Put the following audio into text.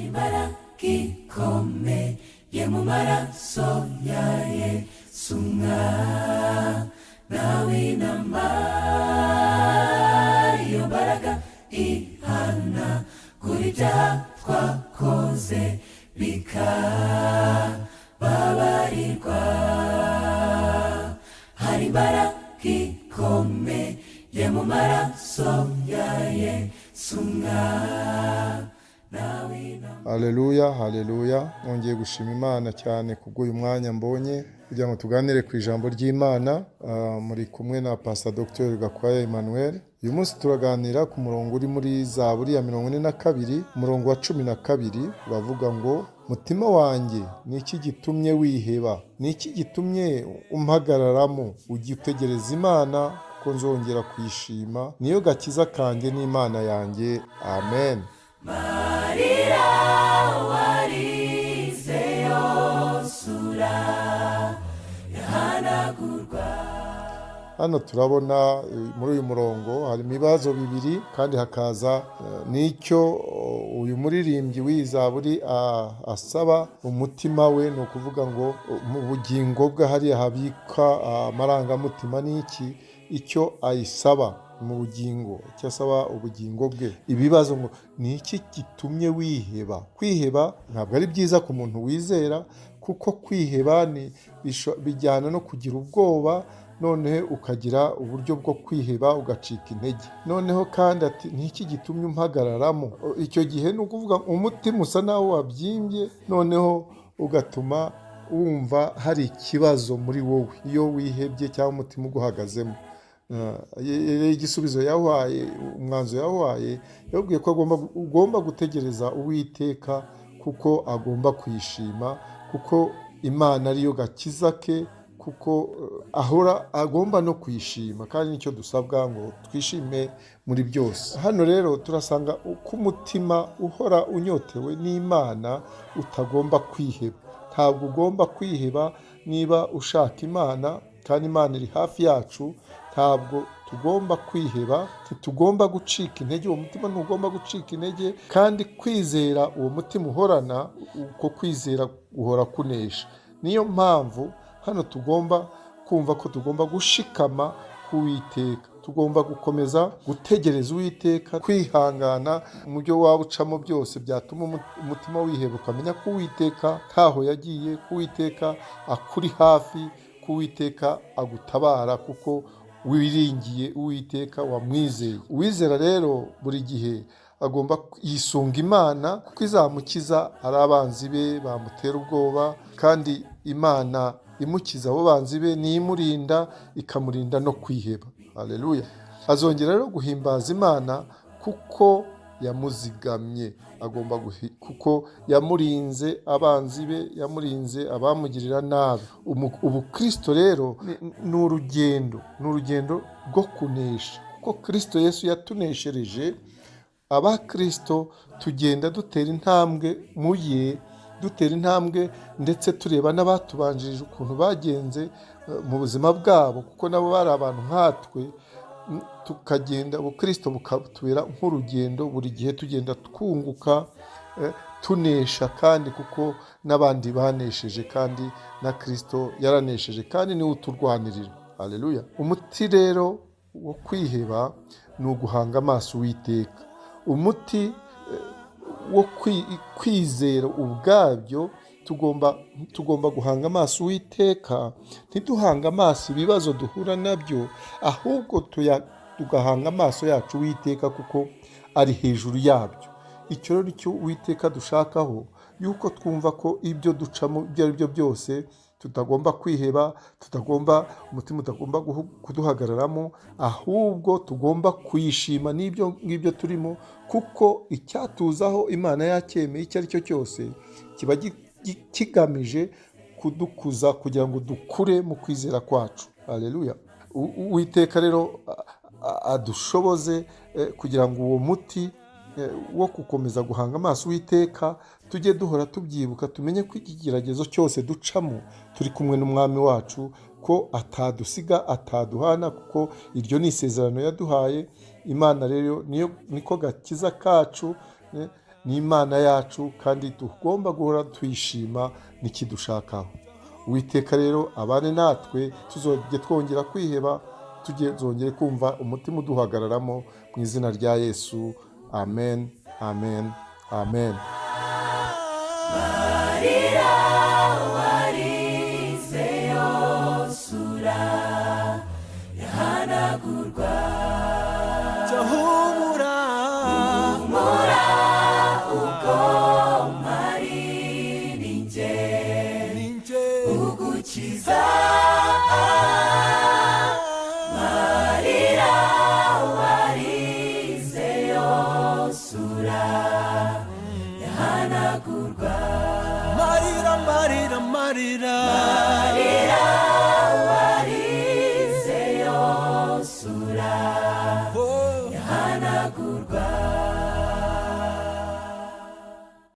imbaraga ikomeye mu maraso ya Yesu umwana w'intama. Iyo mbaraga ihana kuri ibyaha twakoze bikababarirwa. Hari imbaraga ikomeye mu maraso ya Yesu umwana w'intama. Haleluya, haleluya. Nongeye gushima Imana cyane kubw'uyu mwanya mbonye kugira ngo tuganire ku ijambo ry'Imana. Muri kumwe na Pastor Dr. Gakwaya Emmanuel. Uyu munsi turaganira ku murongo uri muri Zaburi ya 42, umurongo wa 12, bavuga ngo mutima wanjye ni iki gitumye wiheba, ni iki gitumye umpagararamo, ujye utegereza Imana kuko nzongera kuyishima, niyo gakiza kanjye n'Imana yanjye. Amen. Marira warize yosura yahanagurwa. Hano turabona muri uyu murongo harimo ibibazo bibiri kandi hakaza n'icyo uyu muririmbyi w'Izaburi asaba umutima we. Ni ukuvuga ngo mu bugingo bwe hariya habika amarangamutima n'iki icyo ayisaba mu bugingo, icyo asaba ubugingo bwe. Ibibazo ngo ni iki gitumye wiheba. Kwiheba ntabwo ari byiza ku muntu wizera, kuko kwiheba bijyana no kugira ubwoba, noneho ukagira uburyo bwo kwiheba ugacika intege. Noneho kandi ati ni iki gitumye umpagararamo. Icyo gihe ni ukuvuga umutima usa nawo wabyimbye, noneho ugatuma wumva hari ikibazo muri wowe iyo wihebye cyangwa umutima uguhagazemo. Igisubizo yahaye, umwanzuro yahaye, yabwiye ko ugomba gutegereza Uwiteka kuko agomba kwishima, kuko Imana ariyo gakiza ke, kuko ahora agomba no kwishima, kandi nicyo dusabwa ngo twishime muri byose. Hano rero turasanga uko umutima uhora unyotewe n'Imana utagomba kwiheba. Ntabwo ugomba kwiheba niba ushaka Imana kandi Imana iri hafi yacu. Ntabwo tugomba kwiheba, ntitugomba gucika intege. Uwo mutima ntugomba gucika intege, kandi kwizera uwo mutima uhorana, uko kwizera guhora kunesha. Niyo mpamvu hano tugomba kumva ko tugomba gushikama ku Uwiteka, tugomba gukomeza gutegereza Uwiteka, kwihangana mu byo waba ucamo byose byatuma umutima wiheba, ukamenya ko Uwiteka ntaho yagiye, ko Uwiteka akuri hafi, ko Uwiteka agutabara, kuko wiringiye Uwiteka, wamwizeye. Uwizera rero buri gihe agomba yisunga Imana, kuko izamukiza ari abanzi be bamutera ubwoba, kandi Imana imukiza abo banzi be ni imurinda, ikamurinda no kwiheba. Haleluya. Azongera rero guhimbaza Imana kuko yamuzigamye, kuko yamurinze abanzi be, yamurinze abamugirira nabi. Ubukristo rero ni urugendo rwo kunesha, kuko Kristo Yesu yatuneshereje. Abakristo tugenda dutera intambwe mu ye, dutera intambwe ndetse tureba n'abatubanjirije ukuntu bagenze mu buzima bwabo, kuko nabo bari abantu nkatwe. Tukagenda ubukristo bukatubera nk'urugendo, buri gihe tugenda twunguka, tunesha, kandi kuko n'abandi banesheje, kandi na Kristo yaranesheje, kandi niwe uturwanirira. Haleluya. Umuti rero wo kwiheba ni uguhanga amaso Uwiteka. Umuti wo kwizera ubwabyo, tugomba guhanga amaso Uwiteka, ntiduhanga amaso ibibazo duhura nabyo, ahubwo tugahanga amaso yacu Uwiteka, kuko ari hejuru yabyo. Icyo rero nicyo Uwiteka dushakaho, yuko twumva ko ibyo ducamo ibyo ari byo byose tutagomba kwiheba, umutima utagomba kuduhagararamo, ahubwo tugomba kwishima n'ibyo ngibyo turimo, kuko icyatuzaho Imana yacyemeye icyo ari cyo cyose kiba kigamije kudukuza, kugira ngo dukure mu kwizera kwacu. Haleluya. Uwiteka rero adushoboze kugira ngo uwo muti wo gukomeza guhanga amaso Uwiteka tujye duhora tubyibuka, tumenye ko ikigeragezo cyose ducamo turi kumwe n'Umwami wacu, ko atadusiga, ataduhana, kuko iryo ni isezerano yaduhaye. Imana rero niko gakiza kacu, ni Imana yacu kandi tugomba guhora tuyishima n'ikidushakaho. Uwiteka rero abane natwe, tuzojye twongera kwiheba, tuzongere kumva umutima uduhagararamo mu izina rya Yesu. Amen, amen, amen. Marira warize yosura yahanagurwa. humura Humura uko mpari ninjye ninjye ugukiza. Marira warize yosura yahanagurwa. marira marira marira Marira